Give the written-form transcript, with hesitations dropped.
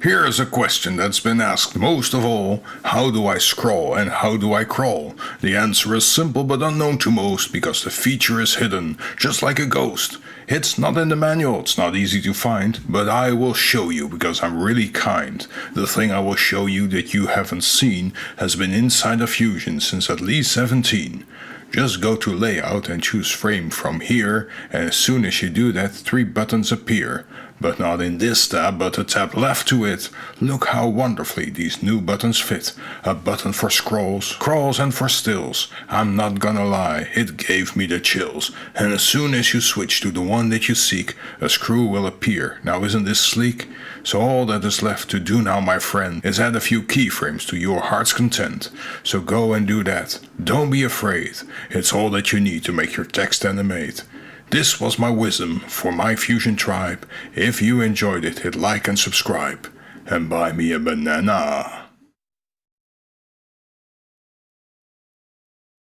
Here is a question that's been asked most of all. How do I scroll and how do I crawl? The answer is simple but unknown to most because the feature is hidden, just like a ghost. It's not in the manual, it's not easy to find, but I will show you because I'm really kind. The thing I will show you that you haven't seen has been inside of Fusion since at least 17. Just go to Layout and choose Frame from here, and as soon as you do that, 3 buttons appear. But not in this tab, but a tab left to it. Look how wonderfully these new buttons fit. A button for scrolls, crawls and for stills. I'm not gonna lie, it gave me the chills. And as soon as you switch to the one that you seek, a screw will appear. Now isn't this sleek? So all that is left to do now, my friend, is add a few keyframes to your heart's content. So go and do that. Don't be afraid. It's all that you need to make your text animate. This was my wisdom for my Fusion tribe. If you enjoyed it, hit like and subscribe. And buy me a banana.